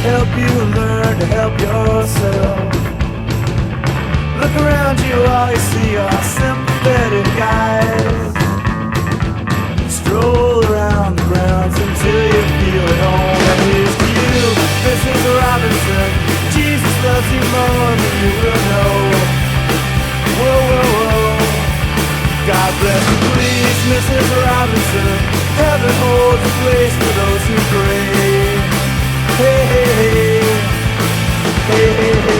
help you learn to help yourself. Look around you, all you see are sympathetic guys. Stroll around the grounds until you feel at home. And here's to you, Mrs. Robinson. Jesus loves you more than you will know. Whoa, whoa, whoa. God bless you, please, Mrs. Robinson. Heaven holds a place for those who pray. Hey, hey, hey. Hey, hey, hey.